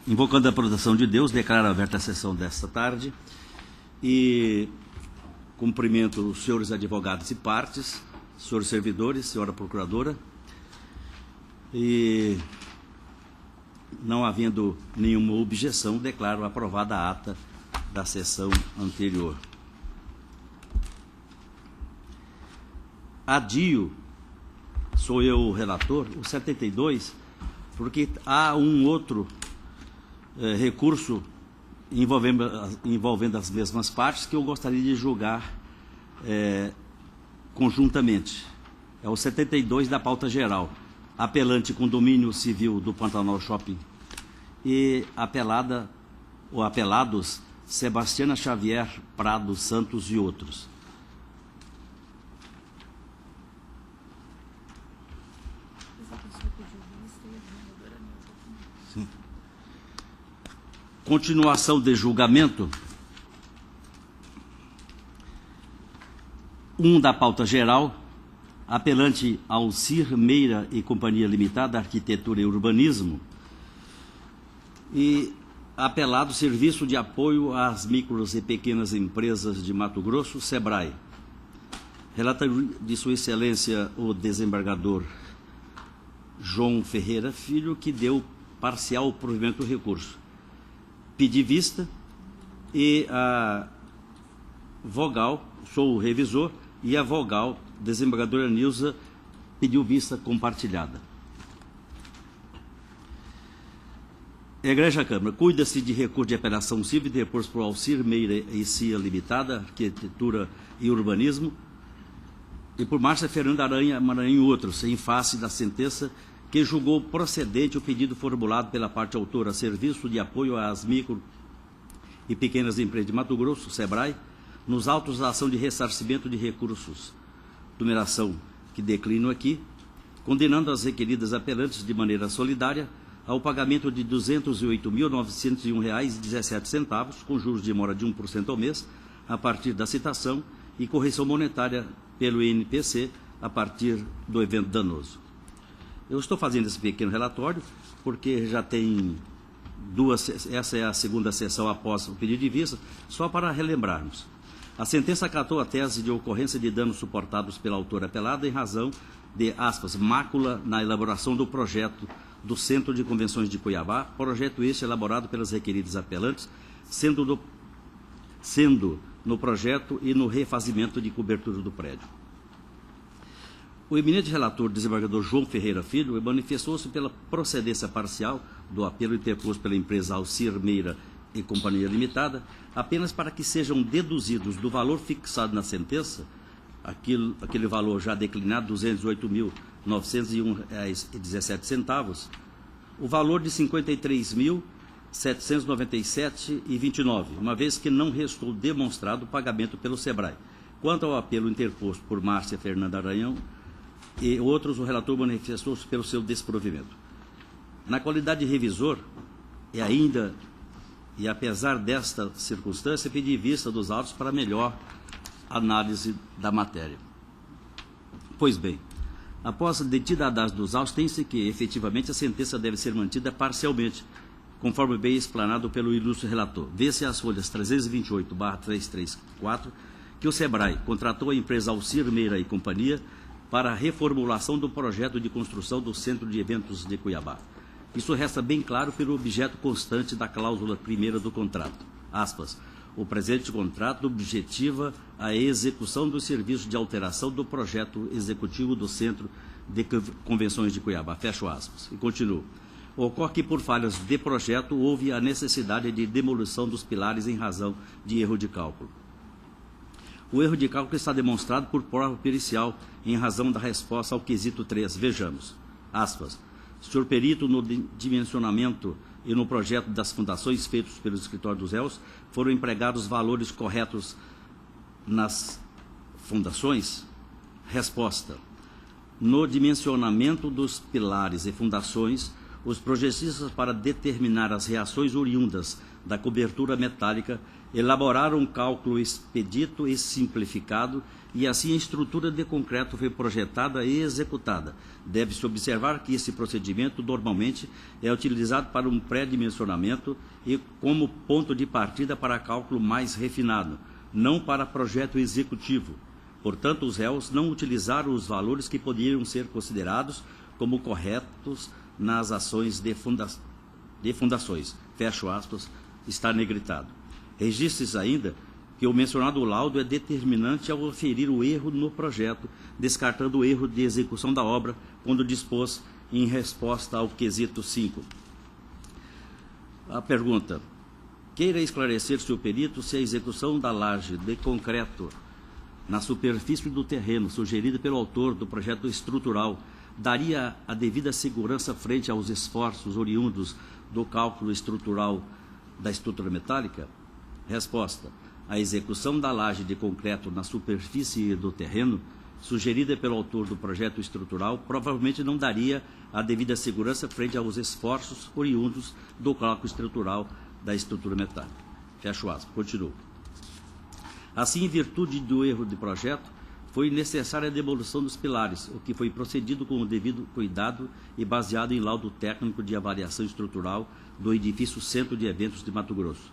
Invocando a proteção de Deus, declaro aberta a sessão desta tarde e cumprimento os senhores advogados e partes, senhores servidores, senhora procuradora, e não havendo nenhuma objeção, declaro aprovada a ata da sessão anterior. Adio, sou eu o relator, o 72, porque há um outro recurso envolvendo as mesmas partes que eu gostaria de julgar conjuntamente. É o 72 da pauta geral. Apelante condomínio civil do Pantanal Shopping e apelada ou apelados Sebastiana Xavier Prado Santos e outros. Sim. Continuação de julgamento. 1 da pauta geral, apelante Alcir Meira e Companhia Limitada, Arquitetura e Urbanismo, e apelado Serviço de Apoio às Micros e Pequenas Empresas de Mato Grosso, SEBRAE. Relator de Sua Excelência, o desembargador João Ferreira Filho, que deu parcial provimento do recurso. Pedi vista e a vogal, sou o revisor, e a vogal, desembargadora Nilza, pediu vista compartilhada. Egregia Câmara, cuida-se de recurso de apelação civil deposto por Alcir Meira e CIA Limitada, Arquitetura e Urbanismo, e por Márcia Fernanda Maranhão e outros, em face da sentença que julgou procedente o pedido formulado pela parte autora, Serviço de Apoio às Micro e Pequenas Empresas de Mato Grosso, SEBRAE, nos autos da ação de ressarcimento de recursos, numeração que declino aqui, condenando as requeridas apelantes de maneira solidária ao pagamento de R$ 208.901,17, com juros de mora de 1% ao mês, a partir da citação, e correção monetária pelo INPC a partir do evento danoso. Eu estou fazendo esse pequeno relatório porque já tem essa é a segunda sessão após o pedido de vista, só para relembrarmos. A sentença acatou a tese de ocorrência de danos suportados pela autora apelada em razão de, aspas, mácula na elaboração do projeto do Centro de Convenções de Cuiabá, projeto este elaborado pelas requeridas apelantes, sendo no projeto e no refazimento de cobertura do prédio. O eminente relator, desembargador João Ferreira Filho, manifestou-se pela procedência parcial do apelo interposto pela empresa Alcir Meira e Companhia Limitada, apenas para que sejam deduzidos do valor fixado na sentença, aquele valor já declinado, R$ 208.901,17, o valor de R$ 53.797,29, uma vez que não restou demonstrado o pagamento pelo SEBRAE. Quanto ao apelo interposto por Márcia Fernanda Aranhão e outros, o relator manifestou-se pelo seu desprovimento. Na qualidade de revisor, e apesar desta circunstância, pedi vista dos autos para melhor análise da matéria. Pois bem, após a detida a análise dos autos, tem-se que, efetivamente, a sentença deve ser mantida parcialmente, conforme bem explanado pelo ilustre relator. Vê-se as folhas 328/334, que o SEBRAE contratou a empresa Alcir Meira e Companhia para a reformulação do projeto de construção do Centro de Eventos de Cuiabá. Isso resta bem claro pelo objeto constante da cláusula primeira do contrato. Aspas, o presente contrato objetiva a execução dos serviços de alteração do projeto executivo do Centro de Convenções de Cuiabá. Fecho aspas. E continuo. Ocorre que, por falhas de projeto, houve a necessidade de demolição dos pilares em razão de erro de cálculo. O erro de cálculo está demonstrado por prova pericial em razão da resposta ao quesito 3. Vejamos. Aspas. Senhor perito, no dimensionamento e no projeto das fundações feitos pelo escritório dos réus, foram empregados valores corretos nas fundações? Resposta. No dimensionamento dos pilares e fundações, os projetistas, para determinar as reações oriundas da cobertura metálica, elaborar um cálculo expedito e simplificado, e assim a estrutura de concreto foi projetada e executada. Deve-se observar que esse procedimento normalmente é utilizado para um pré-dimensionamento e como ponto de partida para cálculo mais refinado, não para projeto executivo. Portanto, os réus não utilizaram os valores que poderiam ser considerados como corretos nas ações de fundações. Fecho aspas, está negritado. Registre-se ainda que o mencionado laudo é determinante ao oferir o erro no projeto, descartando o erro de execução da obra, quando dispôs em resposta ao quesito 5. A pergunta: queira esclarecer-se o perito se a execução da laje de concreto na superfície do terreno, sugerida pelo autor do projeto estrutural, daria a devida segurança frente aos esforços oriundos do cálculo estrutural da estrutura metálica? Resposta: a execução da laje de concreto na superfície do terreno, sugerida pelo autor do projeto estrutural, provavelmente não daria a devida segurança frente aos esforços oriundos do cálculo estrutural da estrutura metálica. Fecho aspas. Continuo. Assim, em virtude do erro de projeto, foi necessária a demolição dos pilares, o que foi procedido com o devido cuidado e baseado em laudo técnico de avaliação estrutural do edifício Centro de Eventos de Mato Grosso.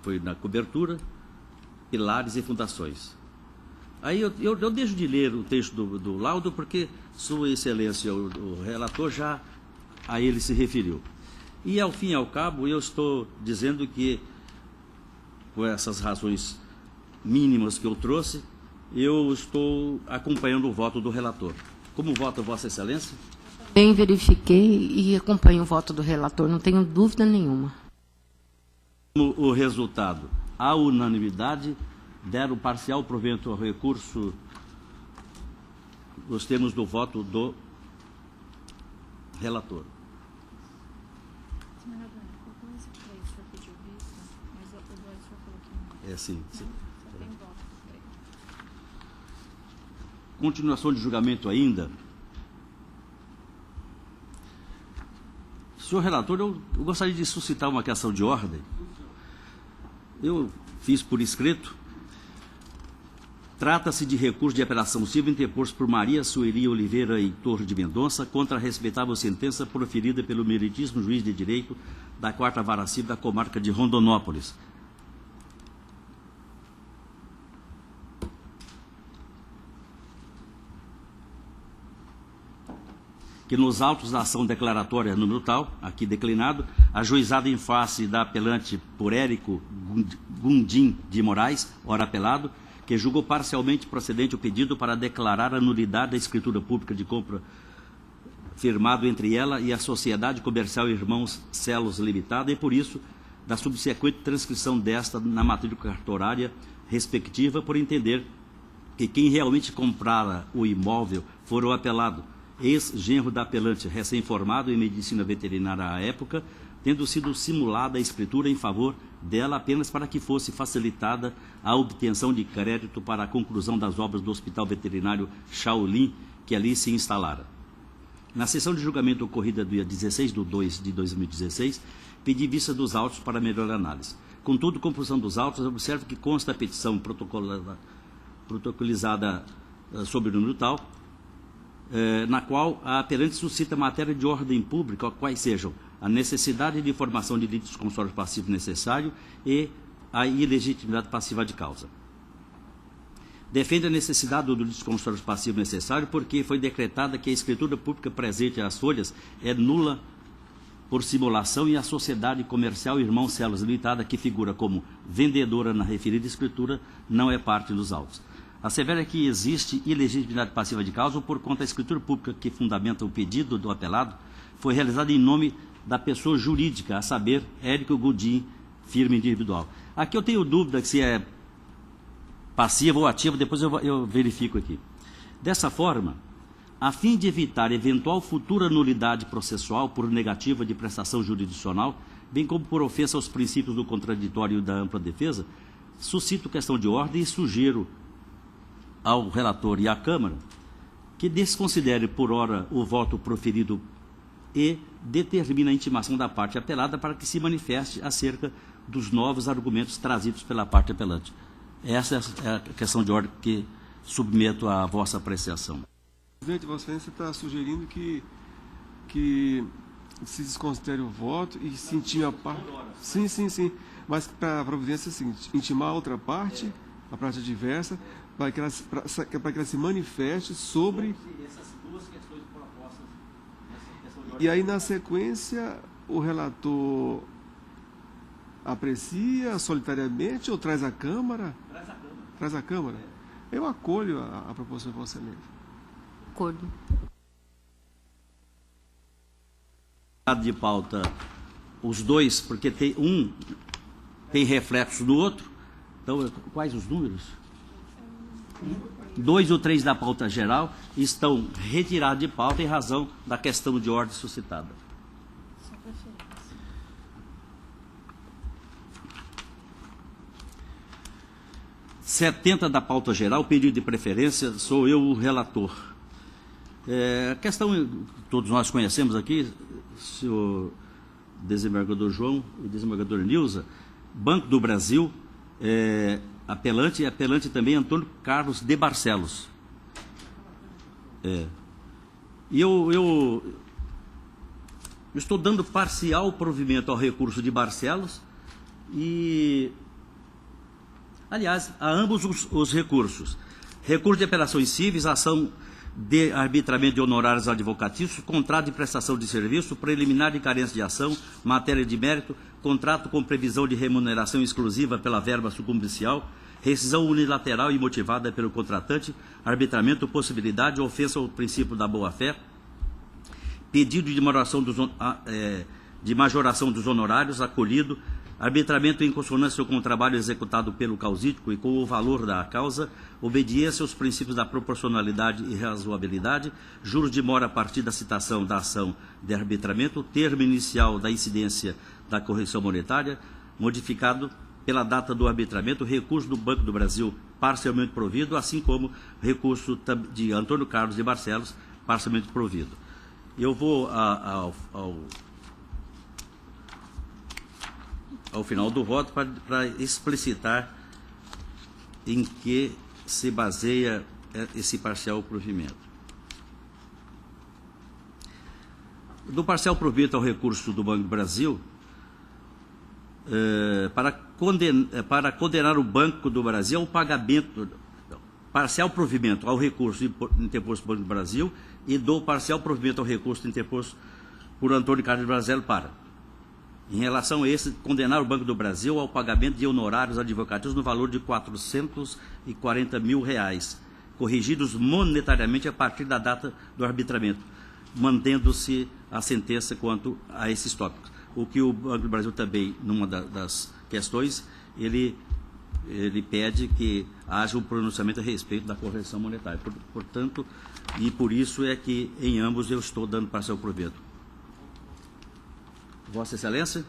Foi na cobertura, pilares e fundações. Aí eu deixo de ler o texto do laudo, porque Sua Excelência, o relator, já a ele se referiu. E, ao fim e ao cabo, eu estou dizendo que, por essas razões mínimas que eu trouxe, eu estou acompanhando o voto do relator. Como vota Vossa Excelência? Bem, verifiquei e acompanho o voto do relator, não tenho dúvida nenhuma. O resultado, a unanimidade, deram parcial provento ao recurso nos termos do voto do relator. É sim. Continuação de julgamento ainda. Senhor relator, eu gostaria de suscitar uma questão de ordem. Eu fiz por escrito. Trata-se de recurso de apelação civil interposto por Maria Sueli Oliveira Heitor de Mendonça contra a respeitável sentença proferida pelo meritíssimo juiz de direito da 4ª Vara Civil da comarca de Rondonópolis. Que nos autos da ação declaratória número tal, aqui declinado, ajuizado em face da apelante por Érico Gundim de Moraes, ora apelado, que julgou parcialmente procedente o pedido para declarar a nulidade da escritura pública de compra firmado entre ela e a Sociedade Comercial Irmãos Celos Limitada e, por isso, da subsequente transcrição desta na matrícula cartorária respectiva, por entender que quem realmente comprara o imóvel for o apelado, ex-genro da apelante, recém-formado em medicina veterinária à época, tendo sido simulada a escritura em favor dela apenas para que fosse facilitada a obtenção de crédito para a conclusão das obras do Hospital Veterinário Shaolin, que ali se instalara. Na sessão de julgamento ocorrida dia 16/2/2016, pedi vista dos autos para melhor análise. Contudo, conclusão dos autos, observo que consta a petição protocolizada sob o número tal, na qual a apelante suscita matéria de ordem pública, quais sejam a necessidade de formação de litisconsórcio passivo necessário e a ilegitimidade passiva de causa. Defende a necessidade do litisconsórcio passivo necessário porque foi decretada que a escritura pública presente às folhas é nula por simulação e a Sociedade Comercial Irmãos Celos Limitada, que figura como vendedora na referida escritura, não é parte dos autos. Assevera que existe ilegitimidade passiva de causa por conta da escritura pública que fundamenta o pedido do apelado foi realizada em nome da pessoa jurídica, a saber, Érico Gudim, firma individual. Aqui eu tenho dúvida se é passiva ou ativa, depois eu verifico aqui. Dessa forma, a fim de evitar eventual futura nulidade processual por negativa de prestação jurisdicional, bem como por ofensa aos princípios do contraditório e da ampla defesa, suscito questão de ordem e sugiro ao relator e à Câmara que desconsidere por hora o voto proferido e determine a intimação da parte apelada para que se manifeste acerca dos novos argumentos trazidos pela parte apelante. Essa é a questão de ordem que submeto à vossa apreciação. Presidente, Vossa Excelência está sugerindo que se desconsidere o voto e se intima a parte. Sim. Mas para a providência é o seguinte: intimar a outra parte, a parte adversa, para que ela se manifeste sobre. Essas duas questões propostas nessa questão de ordem. E aí, na sequência, o relator aprecia solitariamente ou traz à Câmara? Traz à Câmara. Eu acolho a proposta de Vossa Excelência. Acordo. De pauta, os dois, porque tem reflexo no outro. Então, quais os números? 2 ou 3 da pauta geral estão retirados de pauta em razão da questão de ordem suscitada. 70 da pauta geral, pedido de preferência, sou eu o relator. A questão que todos nós conhecemos aqui, senhor desembargador João e desembargador Nilza, Banco do Brasil, apelante e apelante também Antônio Carlos de Barcelos. E eu estou dando parcial provimento ao recurso de Barcelos e, aliás, a ambos os recursos. Recurso de apelações cíveis, ação de arbitramento de honorários advocatícios, contrato de prestação de serviço, preliminar de carência de ação, matéria de mérito, contrato com previsão de remuneração exclusiva pela verba sucumbencial, rescisão unilateral e motivada pelo contratante, arbitramento, possibilidade, ofensa ao princípio da boa-fé, pedido de majoração dos honorários acolhido, arbitramento em consonância com o trabalho executado pelo causídico e com o valor da causa, obediência aos princípios da proporcionalidade e razoabilidade, juros de mora a partir da citação da ação de arbitramento, termo inicial da incidência da correção monetária, modificado pela data do arbitramento, recurso do Banco do Brasil parcialmente provido, assim como recurso de Antônio Carlos de Barcelos parcialmente provido. Eu vou ao final do voto para explicitar em que se baseia esse parcial provimento. Do parcial provimento ao recurso do Banco do Brasil, para condenar o Banco do Brasil ao pagamento, parcial provimento ao recurso interposto pelo Banco do Brasil e do parcial provimento ao recurso interposto por Antônio Carlos de Barcelos em relação a esse, condenar o Banco do Brasil ao pagamento de honorários advocatícios no valor de R$440 mil, corrigidos monetariamente a partir da data do arbitramento, mantendo-se a sentença quanto a esses tópicos. O que o Banco do Brasil também, numa das questões, ele pede que haja um pronunciamento a respeito da correção monetária. Portanto, e por isso é que em ambos eu estou dando parcial provimento. Vossa Excelência,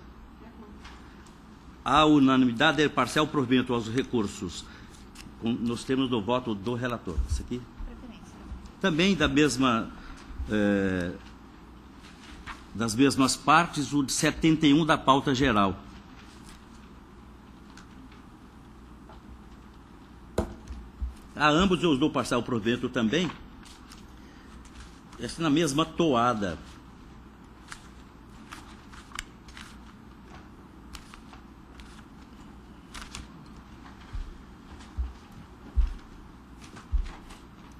a unanimidade é parcial provimento aos recursos. Nós temos no voto do relator. Isso aqui? Também das mesmas partes, o de 71 da pauta geral. A ambos eu dou parcial provimento também. Essa na mesma toada.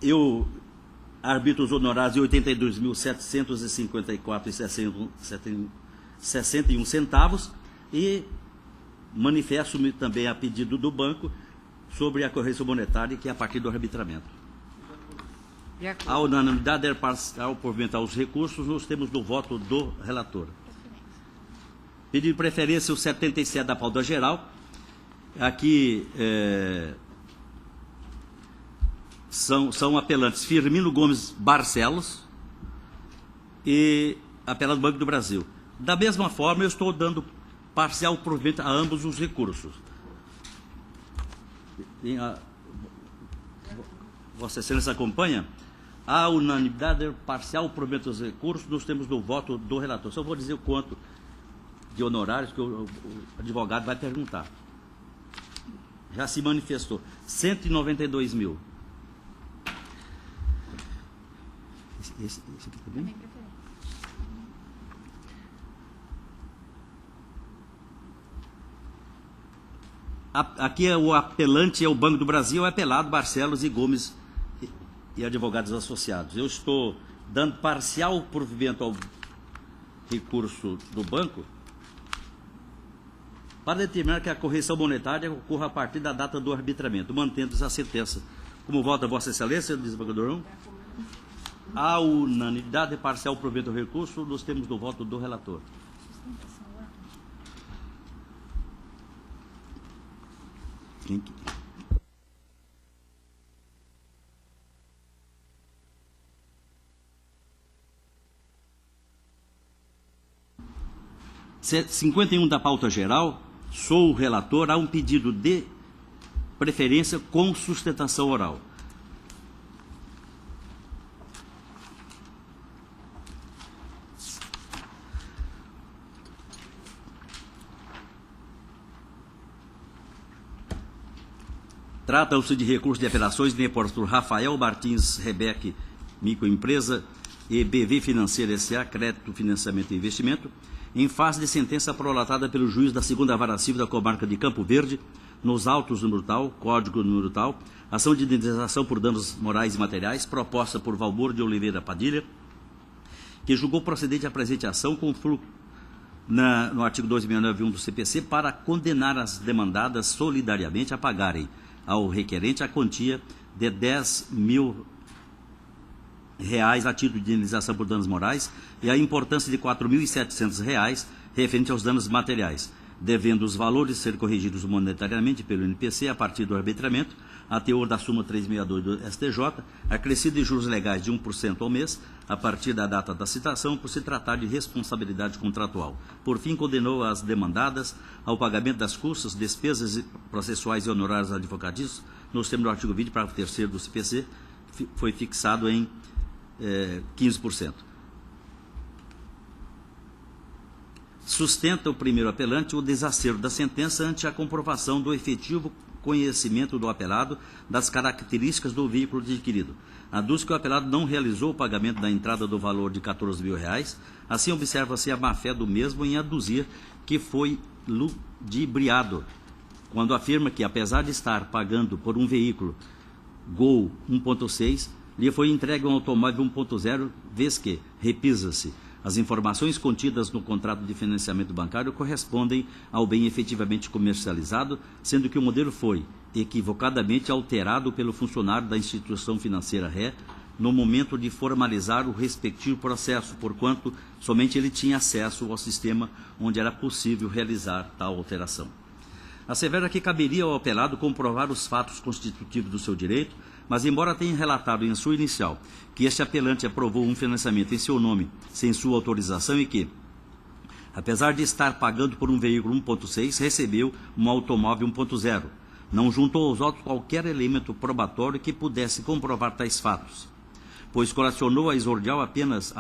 Eu arbitro os honorários de R$ 82.754,61 centavos e manifesto-me também a pedido do banco sobre a correção monetária, que é a partir do arbitramento. A unanimidade é parcial provimento aos recursos, nós temos no voto do relator. Pedido de preferência o 77 da pauta geral. Aqui são apelantes Firmino Gomes Barcelos e apelante do Banco do Brasil. Da mesma forma, eu estou dando parcial provimento a ambos os recursos. Vossa Excelência acompanha? A unanimidade parcial provimento aos recursos, nós temos no voto do relator. Só vou dizer o quanto de honorários que o advogado vai perguntar. Já se manifestou. 192 mil. Esse aqui também? Aqui é o apelante, é o Banco do Brasil, é apelado Barcelos e Gomes e advogados associados. Eu estou dando parcial provimento ao recurso do banco para determinar que a correção monetária ocorra a partir da data do arbitramento, mantendo-se a sentença. Como vota Vossa Excelência, desembargador? A unanimidade parcial provimento ao recurso, nos termos do voto do relator. Quem que... Set 51 da pauta geral, sou o relator, há um pedido de preferência com sustentação oral. Trata-se de recurso de apelações interposto por Rafael Martins Rebeque, microempresa, e BV Financeira S.A., Crédito, Financiamento e Investimento, em face de sentença prolatada pelo juiz da 2ª Vara Civil da Comarca de Campo Verde, nos autos número tal, código número tal, ação de indenização por danos morais e materiais, proposta por Valmor de Oliveira Padilha, que julgou procedente a presente ação com no artigo 2691 do CPC para condenar as demandadas solidariamente a pagarem ao requerente a quantia de R$10 mil a título de indenização por danos morais e a importância de R$4.700 referente aos danos materiais, devendo os valores ser corrigidos monetariamente pelo NPC a partir do arbitramento, a teor da súmula 362 do STJ, acrescido de juros legais de 1% ao mês, a partir da data da citação, por se tratar de responsabilidade contratual. Por fim, condenou as demandadas ao pagamento das custas, despesas processuais e honorários advocatícios, nos termos do artigo 20, parágrafo 3º do CPC, foi fixado em 15%. Sustenta o primeiro apelante o desacerto da sentença ante a comprovação do efetivo conhecimento do apelado das características do veículo adquirido. Aduz que o apelado não realizou o pagamento da entrada do valor de R$14 mil, assim observa-se a má-fé do mesmo em aduzir que foi ludibriado, quando afirma que, apesar de estar pagando por um veículo Gol 1.6, lhe foi entregue um automóvel 1.0, vez que, repisa-se, as informações contidas no contrato de financiamento bancário correspondem ao bem efetivamente comercializado, sendo que o modelo foi equivocadamente alterado pelo funcionário da instituição financeira ré no momento de formalizar o respectivo processo, porquanto somente ele tinha acesso ao sistema onde era possível realizar tal alteração. Assevera que caberia ao apelado comprovar os fatos constitutivos do seu direito, mas embora tenha relatado em sua inicial que este apelante aprovou um financiamento em seu nome, sem sua autorização e que, apesar de estar pagando por um veículo 1.6, recebeu um automóvel 1.0, não juntou aos autos qualquer elemento probatório que pudesse comprovar tais fatos, pois colacionou a exordial apenas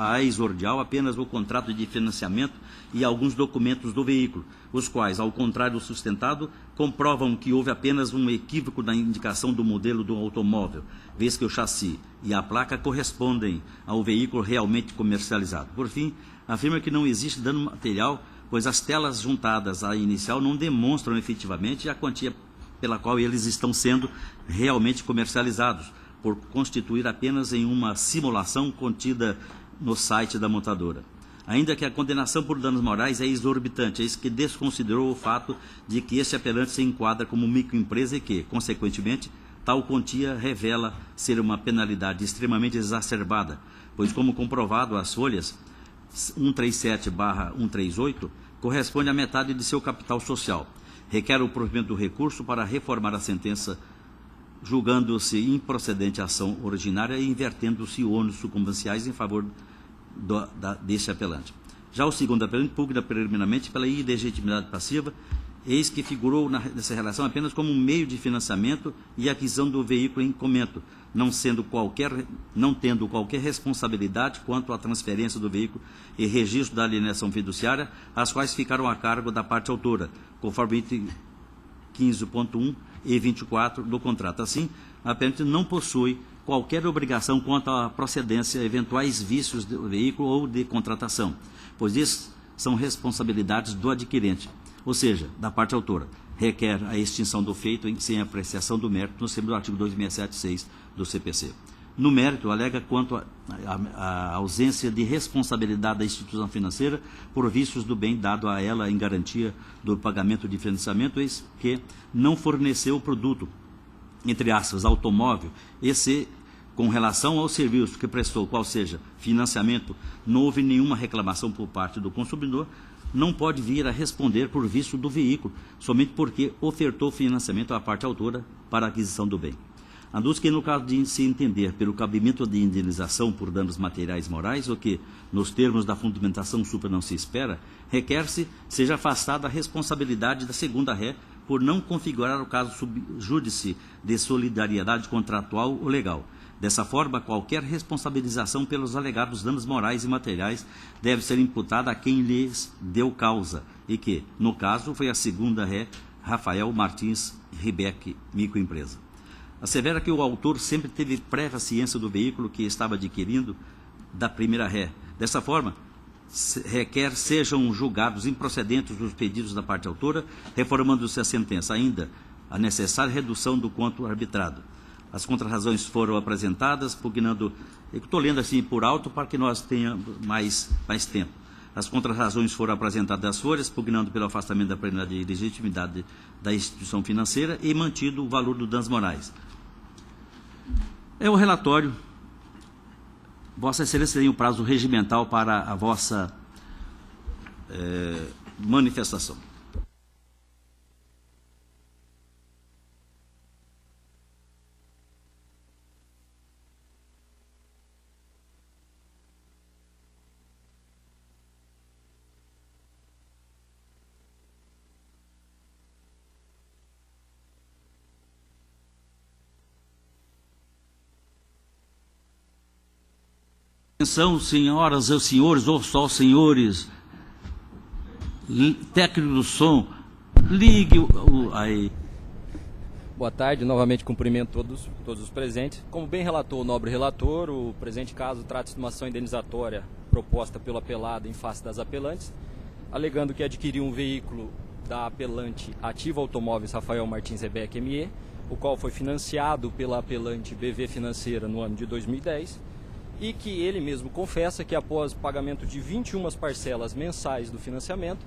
o contrato de financiamento e alguns documentos do veículo, os quais, ao contrário do sustentado, comprovam que houve apenas um equívoco na indicação do modelo do automóvel, vez que o chassi e a placa correspondem ao veículo realmente comercializado. Por fim, afirma que não existe dano material, pois as telas juntadas à inicial não demonstram efetivamente a quantia pela qual eles estão sendo realmente comercializados, por constituir apenas em uma simulação contida no site da montadora. Ainda que a condenação por danos morais é exorbitante, eis que desconsiderou o fato de que este apelante se enquadra como microempresa e que, consequentemente, tal quantia revela ser uma penalidade extremamente exacerbada, pois, como comprovado, as folhas 137/138 corresponde à metade de seu capital social. Requer o provimento do recurso para reformar a sentença, julgando-se improcedente a ação originária e invertendo-se ônus sucumbenciais em favor deste apelante. Já o segundo apelante pugna preliminarmente pela ilegitimidade passiva eis que figurou nessa relação apenas como um meio de financiamento e aquisição do veículo em comento, não tendo qualquer responsabilidade quanto à transferência do veículo e registro da alienação fiduciária, as quais ficaram a cargo da parte autora, conforme item 15.1 e 24 do contrato. Assim, a perante não possui qualquer obrigação quanto à procedência, eventuais vícios do veículo ou de contratação, pois isso são responsabilidades do adquirente, ou seja, da parte autora. Requer a extinção do feito sem apreciação do mérito, no termos do artigo 267.6 do CPC. No mérito, alega quanto à ausência de responsabilidade da instituição financeira por vícios do bem dado a ela em garantia do pagamento de financiamento, eis que não forneceu o produto, entre aspas, automóvel, e se, com relação ao serviço que prestou, qual seja financiamento, não houve nenhuma reclamação por parte do consumidor, não pode vir a responder por vício do veículo, somente porque ofertou financiamento à parte autora para a aquisição do bem. Aduz que, no caso de se entender pelo cabimento de indenização por danos materiais e morais, o que, nos termos da fundamentação supra não se espera, requer-se seja afastada a responsabilidade da segunda ré por não configurar o caso subjúdice de solidariedade contratual ou legal. Dessa forma, qualquer responsabilização pelos alegados danos morais e materiais deve ser imputada a quem lhes deu causa, e que, no caso, foi a segunda ré, Rafael Martins Ribeck, microempresa. Assevera que o autor sempre teve prévia ciência do veículo que estava adquirindo da primeira ré. Dessa forma, requer sejam julgados improcedentes os pedidos da parte autora, reformando-se a sentença, ainda a necessária redução do quanto arbitrado. As contrarrazões foram apresentadas, pugnando... Eu estou lendo assim por alto para que nós tenhamos mais tempo. As contrarrazões foram apresentadas das folhas, pugnando pelo afastamento da plenidade e legitimidade da instituição financeira e mantido o valor dos danos morais. É o relatório. Vossa Excelência tem o prazo regimental para a vossa manifestação. Atenção, senhoras e senhores, ou só senhores, técnico do som, ligue aí. Boa tarde, novamente cumprimento todos os presentes. Como bem relatou o nobre relator, o presente caso trata-se de uma ação indenizatória proposta pelo apelado em face das apelantes, alegando que adquiriu um veículo da apelante Ativa Automóveis Rafael Martins Ribeck ME, o qual foi financiado pela apelante BV Financeira no ano de 2010, e que ele mesmo confessa que após o pagamento de 21 parcelas mensais do financiamento,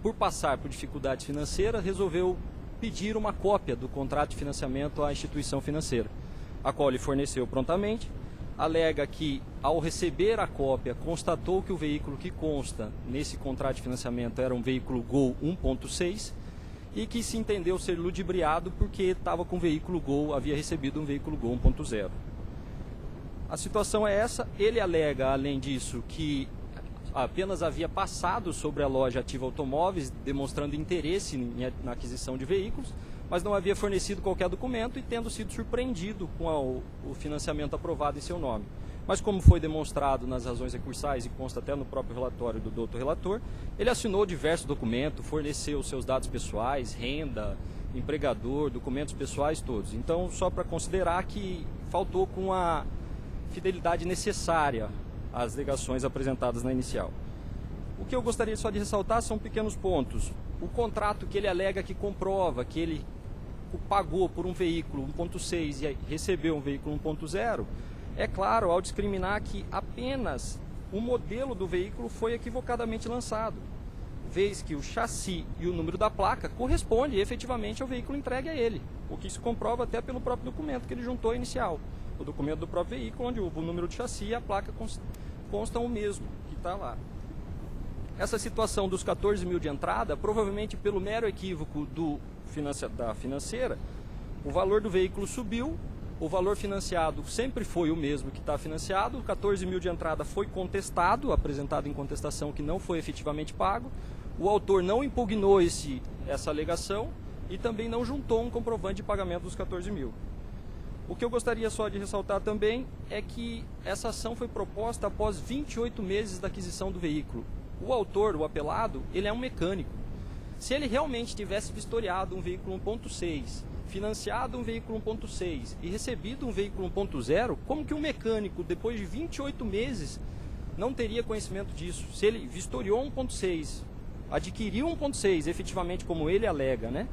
por passar por dificuldades financeiras, resolveu pedir uma cópia do contrato de financiamento à instituição financeira, a qual ele forneceu prontamente. Alega que, ao receber a cópia, constatou que o veículo que consta nesse contrato de financiamento era um veículo Gol 1.6 e que se entendeu ser ludibriado porque estava com o veículo Gol, havia recebido um veículo Gol 1.0. A situação é essa. Ele alega, além disso, que apenas havia passado sobre a loja Ativa Automóveis, demonstrando interesse na aquisição de veículos, mas não havia fornecido qualquer documento e tendo sido surpreendido com o financiamento aprovado em seu nome. Mas como foi demonstrado nas razões recursais e consta até no próprio relatório do doutor relator, ele assinou diversos documentos, forneceu seus dados pessoais, renda, empregador, documentos pessoais todos. Então, só para considerar que faltou com a fidelidade necessária às alegações apresentadas na inicial. O que eu gostaria só de ressaltar são pequenos pontos. O contrato que ele alega que comprova que ele pagou por um veículo 1.6 e recebeu um veículo 1.0, é claro, ao discriminar que apenas o modelo do veículo foi equivocadamente lançado, vez que o chassi e o número da placa correspondem efetivamente ao veículo entregue a ele, o que se comprova até pelo próprio documento que ele juntou inicial. O documento do próprio veículo, onde o número de chassi e a placa constam o mesmo, que está lá. Essa situação dos 14 mil de entrada, provavelmente pelo mero equívoco da financeira, o valor do veículo subiu, o valor financiado sempre foi o mesmo que está financiado, 14 mil de entrada foi contestado, apresentado em contestação que não foi efetivamente pago, O autor não impugnou essa alegação e também não juntou um comprovante de pagamento dos 14 mil. O que eu gostaria só de ressaltar também é que essa ação foi proposta após 28 meses da aquisição do veículo. O autor, o apelado, ele é um mecânico. Se ele realmente tivesse vistoriado um veículo 1.6, financiado um veículo 1.6 e recebido um veículo 1.0, como que um mecânico, depois de 28 meses, não teria conhecimento disso? Se ele vistoriou 1.6, adquiriu 1.6, efetivamente como ele alega, né?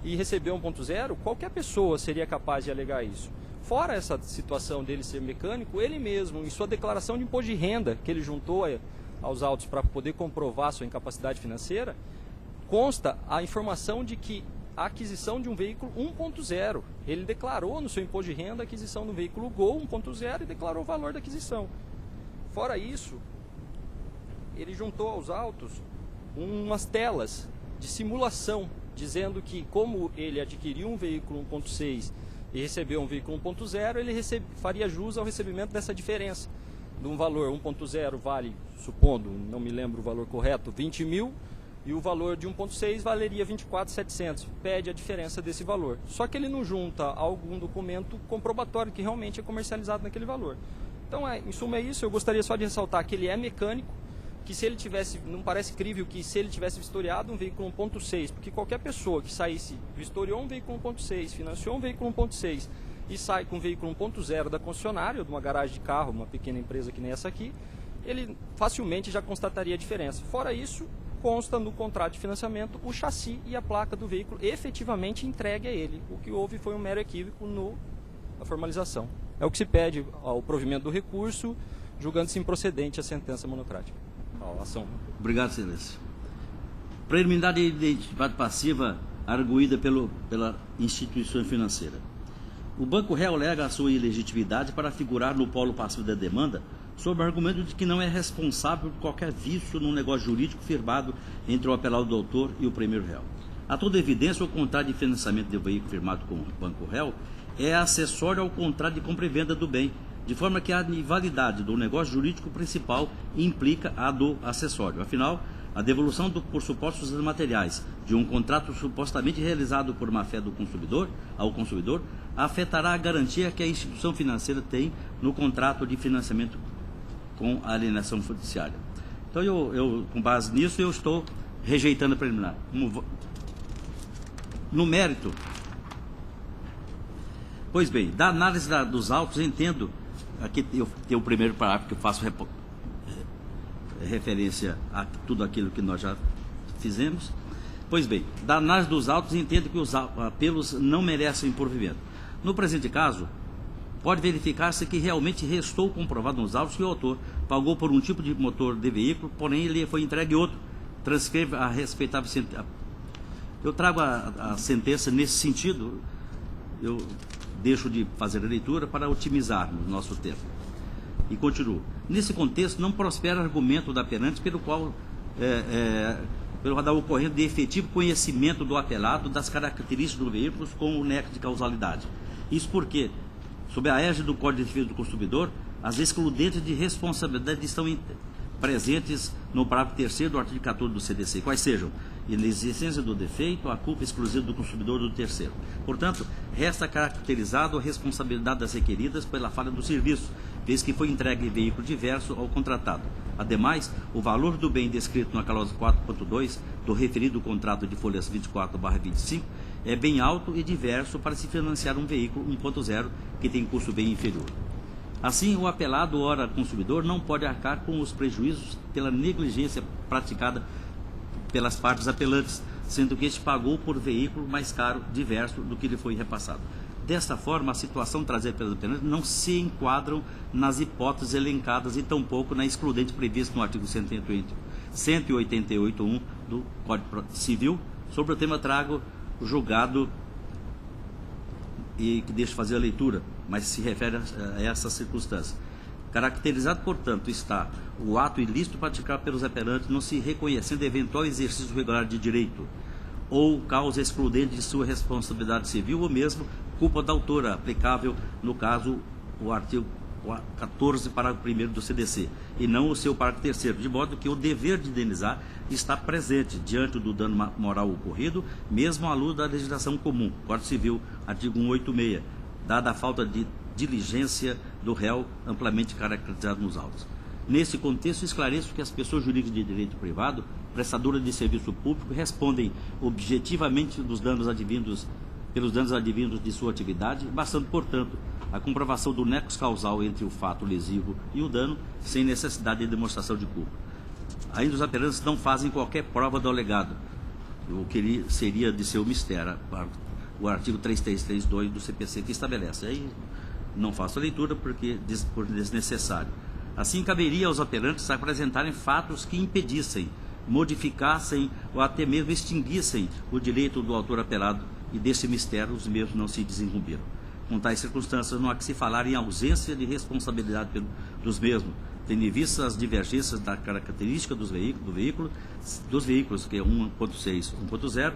E recebeu 1.0, qualquer pessoa seria capaz de alegar isso. Fora essa situação dele ser mecânico, ele mesmo, em sua declaração de imposto de renda, que ele juntou aos autos para poder comprovar sua incapacidade financeira, consta a informação de que a aquisição de um veículo 1.0. Ele declarou no seu imposto de renda a aquisição do veículo Gol 1.0 e declarou o valor da aquisição. Fora isso, ele juntou aos autos umas telas de simulação, dizendo que como ele adquiriu um veículo 1.6 e recebeu um veículo 1.0, ele faria jus ao recebimento dessa diferença. De um valor 1.0 vale, supondo, não me lembro o valor correto, 20 mil, e o valor de 1.6 valeria 24.700. Pede a diferença desse valor. Só que ele não junta algum documento comprobatório que realmente é comercializado naquele valor. Então, em suma é isso. Eu gostaria só de ressaltar que ele é mecânico, que se ele tivesse, não parece crível que se ele tivesse vistoriado um veículo 1.6, porque qualquer pessoa que saísse, vistoriou um veículo 1.6, financiou um veículo 1.6 e sai com um veículo 1.0 da concessionária, ou de uma garagem de carro, uma pequena empresa que nem essa aqui, ele facilmente já constataria a diferença. Fora isso, consta no contrato de financiamento o chassi e a placa do veículo efetivamente entregue a ele. O que houve foi um mero equívoco na formalização. É o que se pede ao provimento do recurso, julgando-se improcedente a sentença monocrática. A ação. Obrigado, Excelência. Preliminar de identidade passiva arguída pela instituição financeira. O banco réu alega a sua ilegitimidade para figurar no polo passivo da demanda sob o argumento de que não é responsável por qualquer vício no negócio jurídico firmado entre o apelado do autor e o primeiro réu. A toda evidência, o contrato de financiamento de veículo firmado com o banco réu é acessório ao contrato de compra e venda do bem, de forma que a invalidade do negócio jurídico principal implica a do acessório. Afinal, a devolução por supostos materiais de um contrato supostamente realizado por má fé do consumidor ao consumidor afetará a garantia que a instituição financeira tem no contrato de financiamento com a alienação judiciária. Então, eu com base nisso, eu estou rejeitando a preliminar. No mérito, pois bem, da análise dos autos, entendo, aqui eu tenho o primeiro parágrafo que eu faço referência a tudo aquilo que nós já fizemos. Pois bem, da análise dos autos, entendo que os apelos não merecem provimento. No presente caso, pode verificar-se que realmente restou comprovado nos autos que o autor pagou por um tipo de motor de veículo, porém ele foi entregue outro. Transcreve a respeitável sentença. Eu trago a sentença nesse sentido, eu deixo de fazer a leitura para otimizarmos o nosso tempo. E continuo. Nesse contexto, não prospera argumento da apelante pelo qual da ocorrência de efetivo conhecimento do apelado das características do veículo com o nexo de causalidade. Isso porque, sob a égide do Código de Defesa do Consumidor, as excludentes de responsabilidade estão presentes no parágrafo 3º do artigo 14 do CDC, quais sejam inexistência do defeito, a culpa exclusiva do consumidor do terceiro. Portanto, resta caracterizado a responsabilidade das requeridas pela falha do serviço, vez que foi entregue veículo diverso ao contratado. Ademais, o valor do bem descrito na cláusula 4.2 do referido contrato de folhas 24/25 é bem alto e diverso para se financiar um veículo 1.0 que tem custo bem inferior. Assim, o apelado, ora consumidor, não pode arcar com os prejuízos pela negligência praticada pelas partes apelantes, sendo que este pagou por veículo mais caro, diverso do que lhe foi repassado. Desta forma, a situação trazida pelas apelantes não se enquadram nas hipóteses elencadas e tampouco na excludente prevista no artigo 188.1 do Código Civil. Sobre o tema trago julgado e que deixo fazer a leitura, mas se refere a essa circunstância. Caracterizado, portanto, está o ato ilícito praticado pelos apelantes, não se reconhecendo eventual exercício regular de direito ou causa excludente de sua responsabilidade civil ou mesmo culpa da autora, aplicável, no caso, o artigo 14, parágrafo 1º do CDC, e não o seu parágrafo 3º, de modo que o dever de indenizar está presente diante do dano moral ocorrido, mesmo à luz da legislação comum, Código Civil, artigo 186, dada a falta de diligência do réu amplamente caracterizado nos autos. Nesse contexto, esclareço que as pessoas jurídicas de direito privado, prestadoras de serviço público, respondem objetivamente pelos danos advindos de sua atividade, bastando, portanto, a comprovação do nexo causal entre o fato lesivo e o dano, sem necessidade de demonstração de culpa. Ainda os apelantes não fazem qualquer prova do alegado, o que seria de seu mistério, o artigo 3332 do CPC que estabelece. Aí não faço a leitura por desnecessário. Assim, caberia aos apelantes apresentarem fatos que impedissem, modificassem ou até mesmo extinguissem o direito do autor apelado, e desse mistério os mesmos não se desenrumbiram. Com tais circunstâncias, não há que se falar em ausência de responsabilidade dos mesmos, tendo em vista as divergências da característica dos veículos, que é 1.6 e 1.0,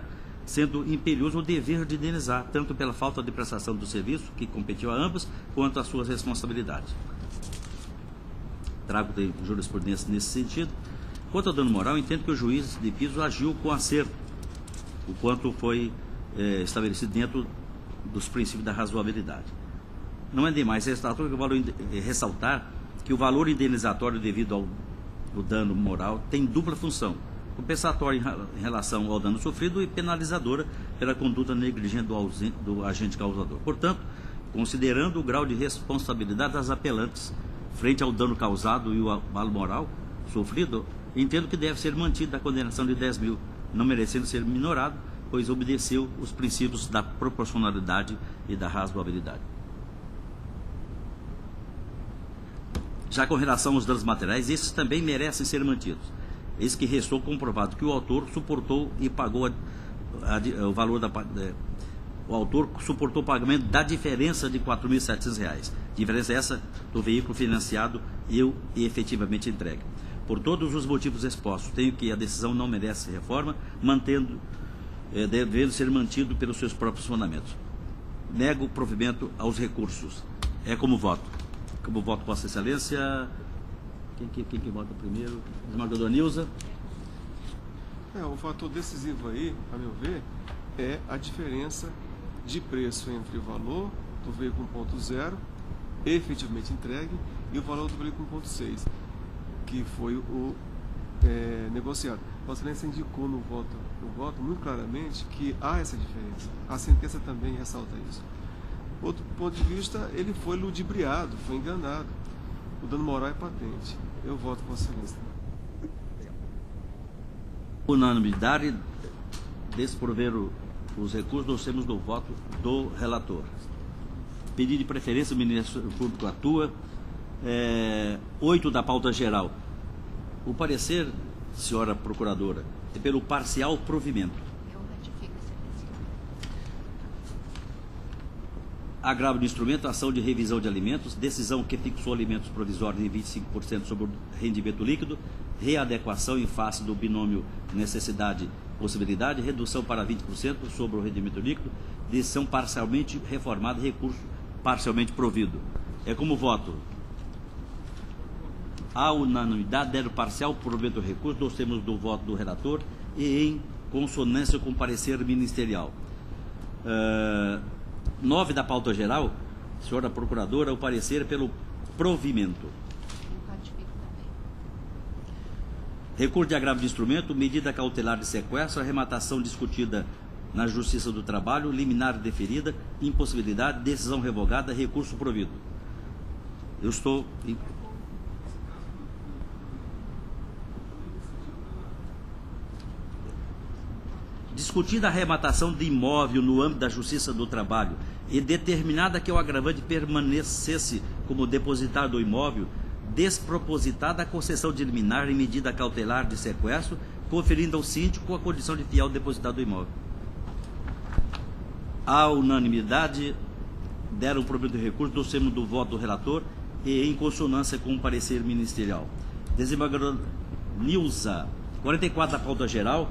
sendo imperioso o dever de indenizar, tanto pela falta de prestação do serviço, que competiu a ambos, quanto as suas responsabilidades. Trago de jurisprudência nesse sentido. Quanto ao dano moral, entendo que o juiz de piso agiu com acerto, o quanto foi estabelecido dentro dos princípios da razoabilidade. Não é demais ressaltar que o valor indenizatório devido ao dano moral tem dupla função: compensatória em relação ao dano sofrido e penalizadora pela conduta negligente do agente causador. Portanto, considerando o grau de responsabilidade das apelantes frente ao dano causado e o mal moral sofrido, entendo que deve ser mantida a condenação de 10 mil, não merecendo ser minorado, pois obedeceu os princípios da proporcionalidade e da razoabilidade. Já com relação aos danos materiais, esses também merecem ser mantidos. Eis que restou comprovado que o autor suportou e pagou o valor o autor suportou o pagamento da diferença de R$ 4.700. Diferença essa do veículo financiado e efetivamente entregue. Por todos os motivos expostos, tenho que a decisão não merece reforma, devendo ser mantido pelos seus próprios fundamentos. Nego o provimento aos recursos. É como voto. Como voto, Vossa Excelência. Quem que vota primeiro? Esmagador Nilza. O fator decisivo aí, a meu ver, é a diferença de preço entre o valor do veículo 1.0 efetivamente entregue e o valor do veículo 1.6, que foi o negociado. Vossa Excelência indicou no voto muito claramente que há essa diferença. A sentença também ressalta isso. Outro ponto de vista, ele foi ludibriado, foi enganado. O dano moral é patente. Eu voto com Vossa Excelência. Unanimidade, desprover os recursos, nós temos do voto do relator. Pedido de preferência, o Ministério Público atua. 8 da pauta geral. O parecer, senhora procuradora, é pelo parcial provimento. Eu ratifico, Excelência. Agravo do instrumento, ação de revisão de alimentos, decisão que fixou alimentos provisórios em 25% sobre o rendimento líquido, readequação em face do binômio necessidade-possibilidade, redução para 20% sobre o rendimento líquido, decisão parcialmente reformada, recurso parcialmente provido. É como voto. A unanimidade der o parcial provimento do recurso, nós temos do voto do relator e em consonância com o parecer ministerial. 9 da pauta geral, senhora procuradora, o parecer pelo provimento. Eu ratifico também. Recurso de agravo de instrumento, medida cautelar de sequestro, arrematação discutida na Justiça do Trabalho, liminar deferida, impossibilidade, decisão revogada, recurso provido. Eu estou... Discutida a arrematação de imóvel no âmbito da Justiça do Trabalho e determinada que o agravante permanecesse como depositário do imóvel, despropositada a concessão de liminar em medida cautelar de sequestro, conferindo ao síndico a condição de fiel depositário do imóvel. A unanimidade deram o provimento do recurso, nós temos do voto do relator e em consonância com o parecer ministerial. Desembargador Nilza, 44 da pauta geral.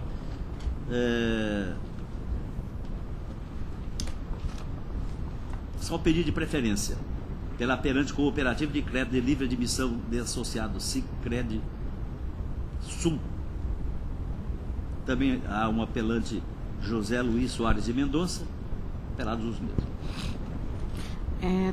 Só pedido de preferência. pela apelante Cooperativa de Crédito de Livre Admissão de Associado Sicredi Sul. Também há um apelante José Luiz Soares de Mendonça, apelados os mesmos.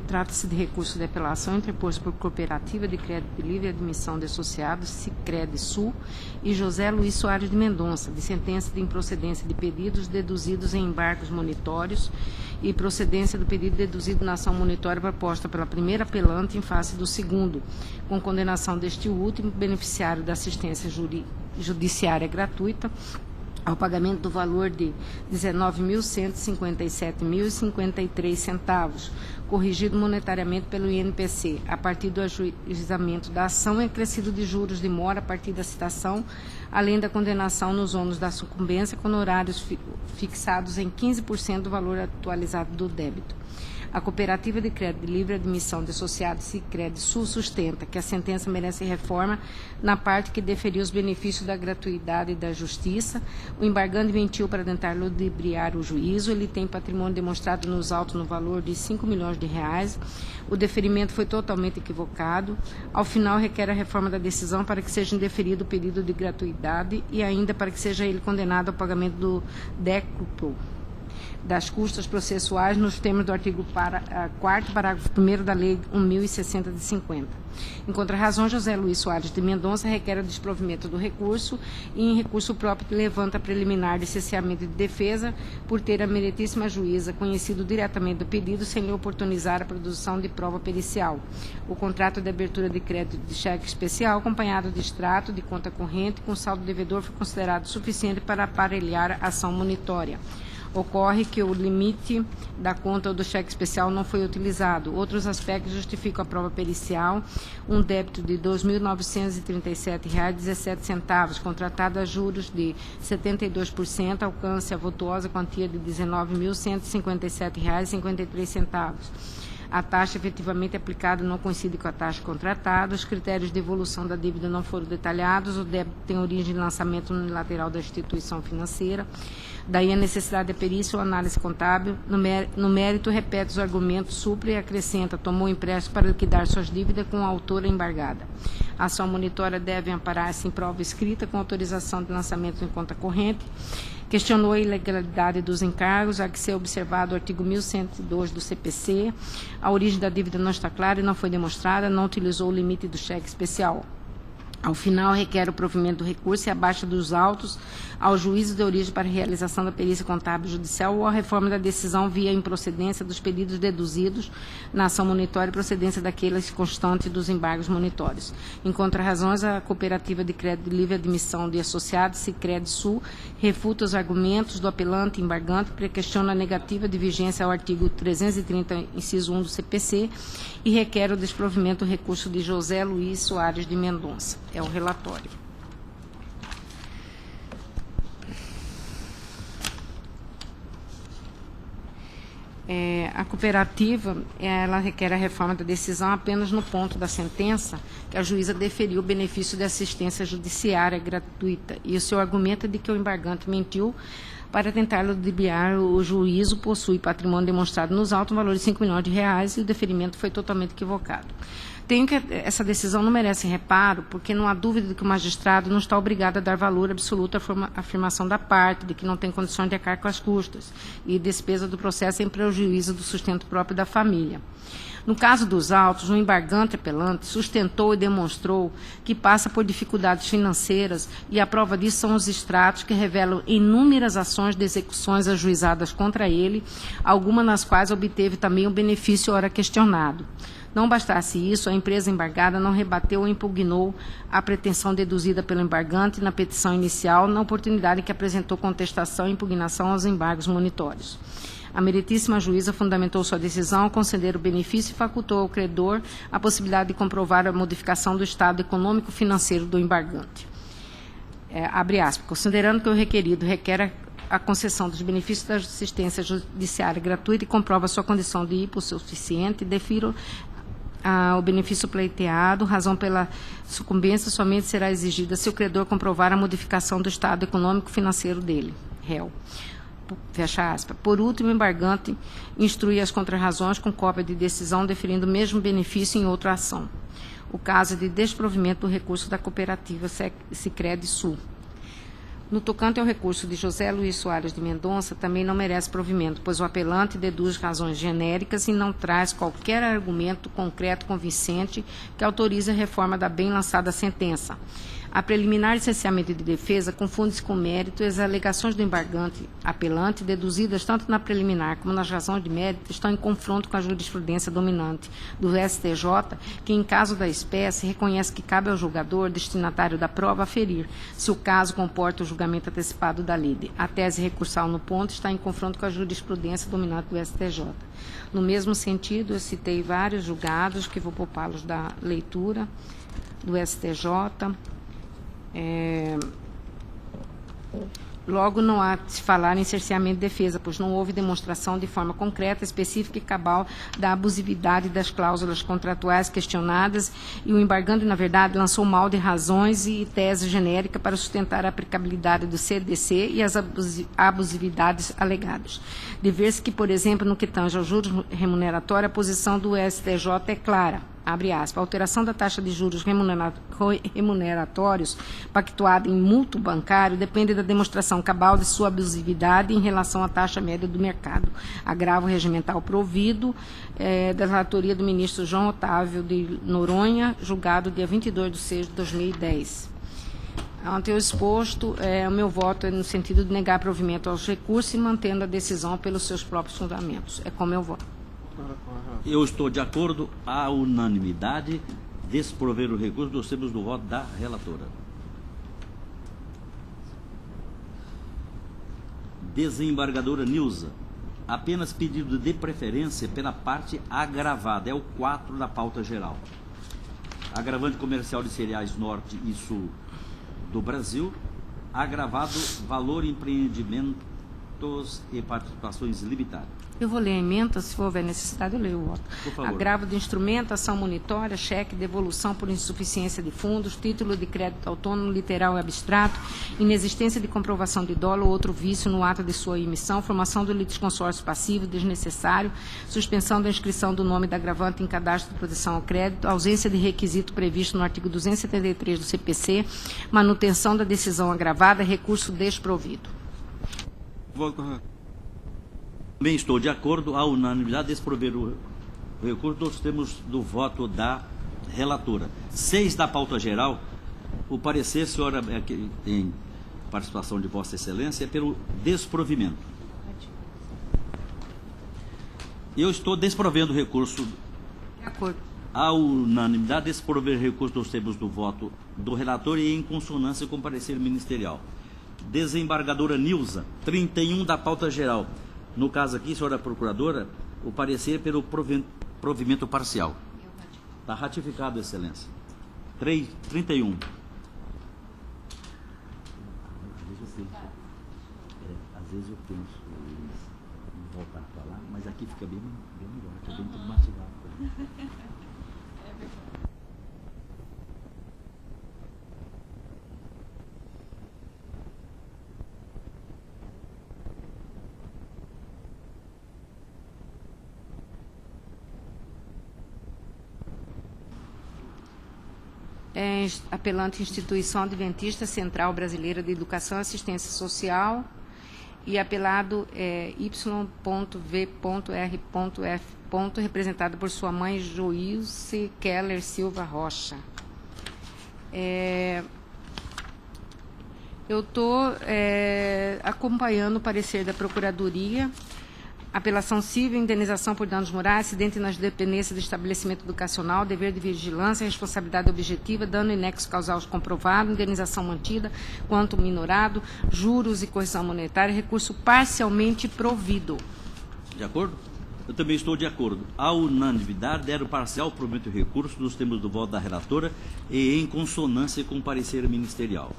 Trata-se de recurso de apelação interposto por Cooperativa de Crédito de Livre Admissão de Associados Sicredi Sul e José Luiz Soares de Mendonça, de sentença de improcedência de pedidos deduzidos em embargos monitórios e procedência do pedido deduzido na ação monitória proposta pela primeira apelante em face do segundo, com condenação deste último, beneficiário da assistência judiciária gratuita, ao pagamento do valor de R$ 19.157,53, corrigido monetariamente pelo INPC, a partir do ajuizamento da ação e acrescido de juros de mora a partir da citação, além da condenação nos ônus da sucumbência, com honorários fixados em 15% do valor atualizado do débito. A Cooperativa de Crédito de Livre Admissão de Associados Sicredi Sul sustenta que a sentença merece reforma na parte que deferiu os benefícios da gratuidade e da justiça. O embargante mentiu para tentar ludibriar o juízo. Ele tem patrimônio demonstrado nos autos no valor de R$ 5 milhões. O deferimento foi totalmente equivocado. Ao final, requer a reforma da decisão para que seja indeferido o pedido de gratuidade e ainda para que seja ele condenado ao pagamento do décuplo das custas processuais nos termos do artigo 4º, parágrafo 1º da Lei 1.060 de 50. Em contrarrazão, José Luiz Soares de Mendonça requer o desprovimento do recurso e, em recurso próprio, levanta a preliminar de cesseamento de defesa por ter a meritíssima juíza conhecido diretamente do pedido sem lhe oportunizar a produção de prova pericial. O contrato de abertura de crédito de cheque especial, acompanhado de extrato de conta corrente com saldo devedor, foi considerado suficiente para aparelhar a ação monitória. Ocorre que o limite da conta ou do cheque especial não foi utilizado. Outros aspectos justificam a prova pericial. Um débito de R$ 2.937,17, contratado a juros de 72%, alcance a vultuosa quantia de R$ 19.157,53. A taxa efetivamente aplicada não coincide com a taxa contratada, os critérios de evolução da dívida não foram detalhados, o débito tem origem em lançamento unilateral da instituição financeira, daí a necessidade de perícia ou análise contábil. No mérito, repete os argumentos, supre e acrescenta, tomou empréstimo para liquidar suas dívidas com a autora embargada. A ação monitória deve amparar-se em prova escrita com autorização de lançamento em conta corrente. Questionou a ilegalidade dos encargos, a que ser observado o artigo 1102 do CPC. A origem da dívida não está clara e não foi demonstrada, não utilizou o limite do cheque especial. Ao final, requer o provimento do recurso e a baixa dos autos ao juízo de origem para realização da perícia contábil judicial ou a reforma da decisão via improcedência dos pedidos deduzidos na ação monitória e procedência daqueles constantes dos embargos monitórios. Em contrarrazões, a Cooperativa de Crédito de Livre Admissão de Associados Sicredi Sul refuta os argumentos do apelante embargante, questiona a negativa de vigência ao artigo 330, inciso 1 do CPC e requer o desprovimento do recurso de José Luiz Soares de Mendonça. É o relatório. A cooperativa, ela requer a reforma da decisão apenas no ponto da sentença que a juíza deferiu o benefício de assistência judiciária gratuita. E o seu argumento é de que o embargante mentiu para tentar ludibriar o juízo, possui patrimônio demonstrado nos autos, um valor de R$ 5 milhões e o deferimento foi totalmente equivocado. Essa decisão não merece reparo, porque não há dúvida de que o magistrado não está obrigado a dar valor absoluto à afirmação da parte, de que não tem condições de arcar com as custas e despesa do processo em prejuízo do sustento próprio da família. No caso dos autos, o embargante apelante sustentou e demonstrou que passa por dificuldades financeiras e a prova disso são os extratos que revelam inúmeras ações de execuções ajuizadas contra ele, algumas nas quais obteve também o benefício ora questionado. Não bastasse isso, a empresa embargada não rebateu ou impugnou a pretensão deduzida pelo embargante na petição inicial, na oportunidade em que apresentou contestação e impugnação aos embargos monitórios. A meritíssima juíza fundamentou sua decisão ao conceder o benefício e facultou ao credor a possibilidade de comprovar a modificação do estado econômico-financeiro do embargante. Abre aspas, considerando que o requerido requer a concessão dos benefícios da assistência judiciária gratuita e comprova sua condição de hipossuficiente, defiro o benefício pleiteado, razão pela sucumbência somente será exigida se o credor comprovar a modificação do estado econômico-financeiro dele, réu. fecha aspas. Por último, o embargante instrui as contrarrazões com cópia de decisão deferindo o mesmo benefício em outra ação. O caso é de desprovimento do recurso da cooperativa Sicredi Sul. No tocante ao recurso de José Luiz Soares de Mendonça, também não merece provimento, pois o apelante deduz razões genéricas e não traz qualquer argumento concreto convincente que autorize a reforma da bem lançada sentença. A preliminar licenciamento de defesa confunde-se com mérito e as alegações do embargante apelante, deduzidas tanto na preliminar como nas razões de mérito, estão em confronto com a jurisprudência dominante do STJ, que, em caso da espécie, reconhece que cabe ao julgador, destinatário da prova, aferir, se o caso comporta o julgamento antecipado da lide. A tese recursal no ponto está em confronto com a jurisprudência dominante do STJ. No mesmo sentido, eu citei vários julgados, que vou poupá-los da leitura do STJ. Logo, não há de se falar em cerceamento de defesa, pois não houve demonstração de forma concreta, específica e cabal da abusividade das cláusulas contratuais questionadas e o embargante, na verdade, lançou mal de razões e tese genérica para sustentar a aplicabilidade do CDC e as abusividades alegadas. De ver-se que, por exemplo, no que tange ao juros remuneratório, a posição do STJ é clara. Abre aspas, a alteração da taxa de juros remuneratórios pactuada em mútuo bancário depende da demonstração cabal de sua abusividade em relação à taxa média do mercado. Agravo regimental provido da relatoria do ministro João Otávio de Noronha, julgado dia 22/6/2010. Ante o exposto, o meu voto é no sentido de negar provimento aos recursos e mantendo a decisão pelos seus próprios fundamentos. É como eu voto. Eu estou de acordo, à unanimidade, desprover o recurso dos termos do voto da relatora. Desembargadora Nilza, apenas pedido de preferência pela parte agravada, é o 4 da pauta geral. Agravante comercial de cereais Norte e Sul do Brasil, agravado valor empreendimentos e participações limitadas. Eu vou ler a emenda, se for houver necessidade, eu leio o voto. Por favor. Agravo de instrumento, ação monitória, cheque, devolução por insuficiência de fundos, título de crédito autônomo, literal e abstrato, inexistência de comprovação de dolo ou outro vício no ato de sua emissão, formação do litisconsórcio passivo desnecessário, suspensão da inscrição do nome da agravante em cadastro de proteção ao crédito, ausência de requisito previsto no artigo 273 do CPC, manutenção da decisão agravada, recurso desprovido. Voto correto. Também estou de acordo, à unanimidade, desprover o recurso dos termos do voto da relatora. 6 da pauta geral, o parecer, senhora, que tem participação de Vossa Excelência, é pelo desprovimento. Eu estou desprovendo o recurso. De acordo. À unanimidade, desprover o recurso dos termos do voto do relator e em consonância com o parecer ministerial. Desembargadora Nilza, 31 da pauta geral. No caso aqui, senhora procuradora, o parecer pelo provimento parcial. Está ratificado, Excelência. 31. Às vezes eu penso em voltar a falar, mas aqui fica bem melhor, fica bem tudo mastigado. Apelante Instituição Adventista Central Brasileira de Educação e Assistência Social e apelado Y.V.R.F. representado por sua mãe Joilce Keller Silva Rocha. Eu estou acompanhando o parecer da Procuradoria. Apelação civil, indenização por danos morais, acidente nas dependências do estabelecimento educacional, dever de vigilância, responsabilidade objetiva, dano inexo causal comprovado, indenização mantida, quanto minorado, juros e correção monetária, recurso parcialmente provido. De acordo? Eu também estou de acordo. À unanimidade, deram parcial provimento e recurso nos termos do voto da relatora e em consonância com o parecer ministerial.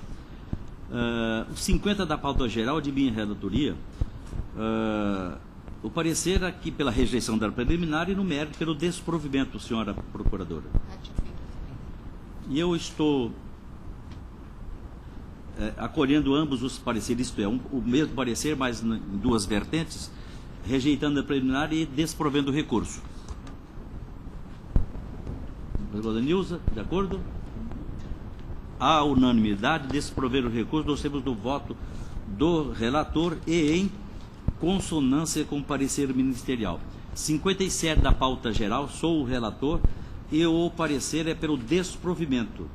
Os 50 da pauta geral de minha relatoria, o parecer aqui pela rejeição da preliminar e no mérito pelo desprovimento, senhora procuradora. E eu estou acolhendo ambos os pareceres, isto é, o mesmo parecer, mas em duas vertentes, rejeitando a preliminar e desprovendo o recurso. Nilza, de acordo? À unanimidade, desprover o recurso, nós temos do voto do relator e em consonância com o parecer ministerial. 57 da pauta geral, sou o relator e o parecer é pelo desprovimento.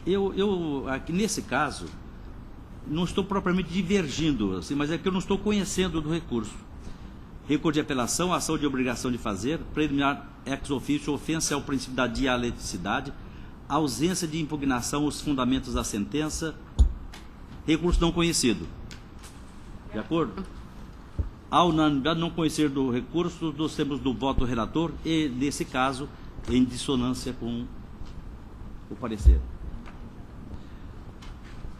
Eu aqui nesse caso, não estou propriamente divergindo, assim, mas é que eu não estou conhecendo do recurso. Recurso de apelação, ação de obrigação de fazer, preliminar ex officio, ofensa ao princípio da dialeticidade, ausência de impugnação aos fundamentos da sentença, recurso não conhecido. De acordo? A unanimidade não conhecer do recurso, nós temos do voto do relator e, nesse caso, em dissonância com o parecer.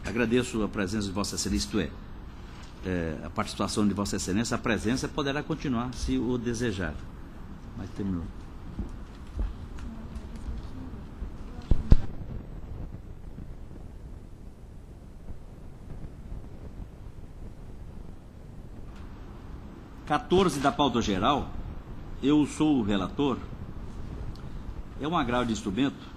Agradeço a presença de Vossa Excelência, isto é, a participação de Vossa Excelência, a presença poderá continuar se o desejar. Mas terminou. (14) da pauta geral, eu sou o relator, é um agravo de instrumento.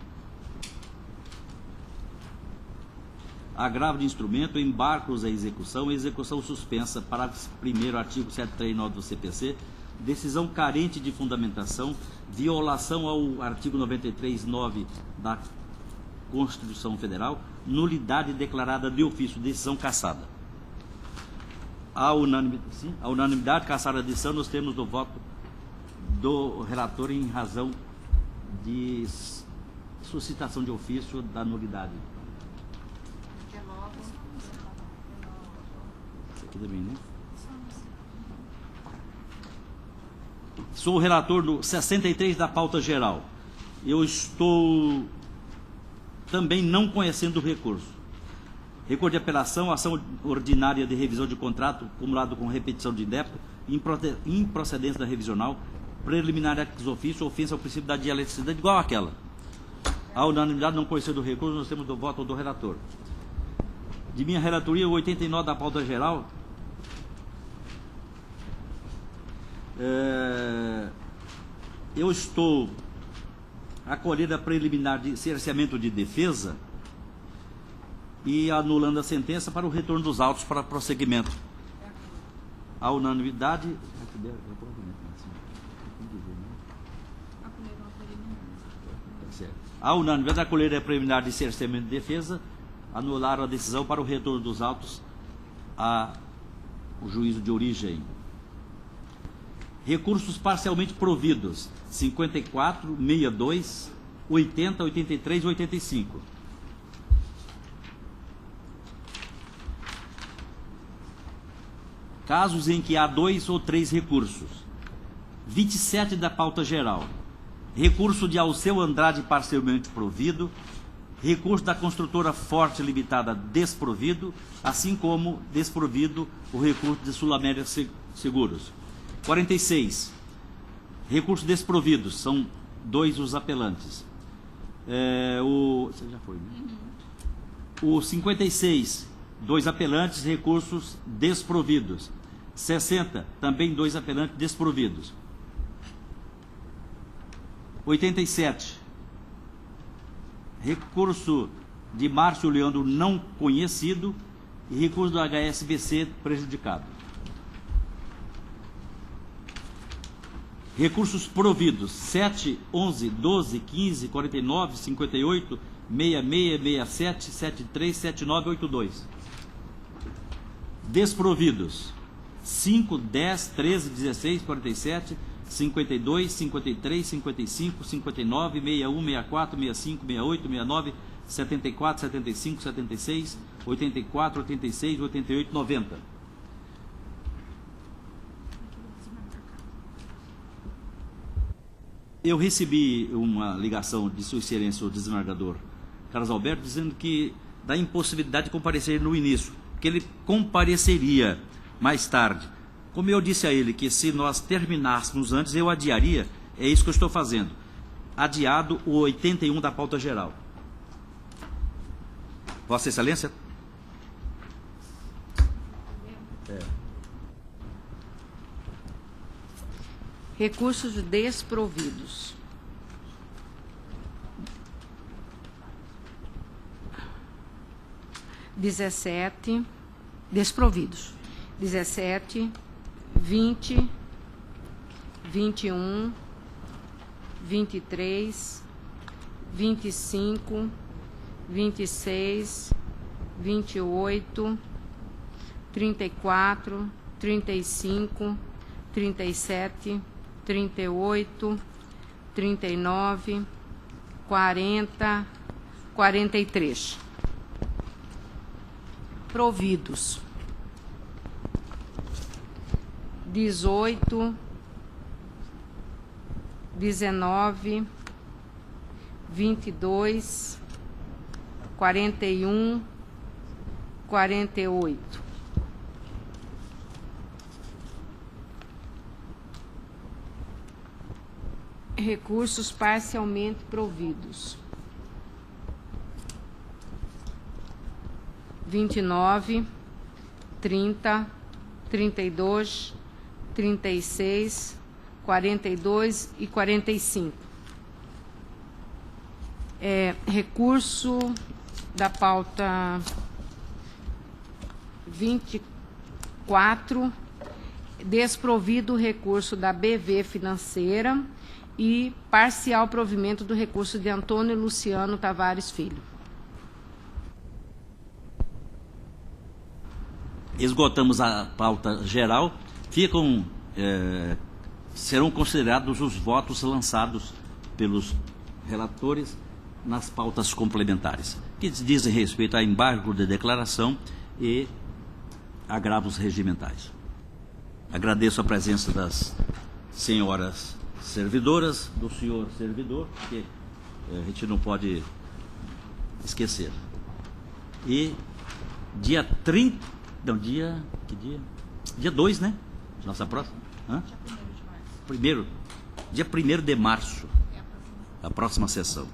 Agravo de instrumento, embargos à execução suspensa, parágrafo 1º, artigo 739 do CPC, decisão carente de fundamentação, violação ao artigo 93.9 da Constituição Federal, nulidade declarada de ofício, decisão cassada. A unanimidade, cassada a decisão, nós temos do voto do relator em razão de suscitação de ofício da nulidade. Também, né? Sou o relator do 63 da pauta geral. Eu estou também não conhecendo o recurso. Recurso de apelação, ação ordinária de revisão de contrato, acumulado com repetição de débito, improcedência da revisional, preliminar ex officio, ofensa ao princípio da dialeticidade, igual àquela. A unanimidade não conhecendo o recurso, nós temos do voto do relator. De minha relatoria, o 89 da pauta geral, eu estou acolhendo a preliminar de cerceamento de defesa e anulando a sentença para o retorno dos autos para prosseguimento. A unanimidade. A unanimidade acolher a preliminar de cerceamento de defesa, anular a decisão para o retorno dos autos ao juízo de origem. Recursos parcialmente providos, 54, 62, 80, 83 e 85. Casos em que há 2 ou 3 recursos. 27 da pauta geral. Recurso de Alceu Andrade parcialmente provido. Recurso da construtora Forte Limitada desprovido, assim como desprovido o recurso de Sul América Seguros. 46. Recursos desprovidos, são 2 os apelantes. Você já foi, né? O 56, 2 apelantes, recursos desprovidos. 60, também 2 apelantes desprovidos. 87. Recurso de Márcio Leandro não conhecido e recurso do HSBC prejudicado. Recursos providos, 7, 11, 12, 15, 49, 58, 66, 67, 73, 79, 82. Desprovidos, 5, 10, 13, 16, 47, 52, 53, 55, 59, 61, 64, 65, 68, 69, 74, 75, 76, 84, 86, 88, 90. Eu recebi uma ligação de Sua Excelência, o desembargador Carlos Alberto, dizendo que da impossibilidade de comparecer no início, que ele compareceria mais tarde. Como eu disse a ele que se nós terminássemos antes, eu adiaria, é isso que eu estou fazendo. Adiado o 81 da pauta geral. Vossa Excelência? Recursos desprovidos. Desprovidos. 17, 20, 21, 23, 25, 26, 28, 34, 35, 37, 38, 39, 40, 43. Providos. 18, 19, 22, 41, 48. Recursos parcialmente providos. 29, 30, 32, 36, 42 e 45. Recurso da pauta 24, desprovido o recurso da BV Financeira e parcial provimento do recurso de Antônio Luciano Tavares Filho. Esgotamos a pauta geral. Serão considerados os votos lançados pelos relatores nas pautas complementares, que dizem respeito a embargo de declaração e agravos regimentais. Agradeço a presença das senhoras servidoras, do senhor servidor, que a gente não pode esquecer. E dia 30, não, dia 2, né? Nossa próxima? Dia 1º de março. Dia 1º de março, a próxima sessão.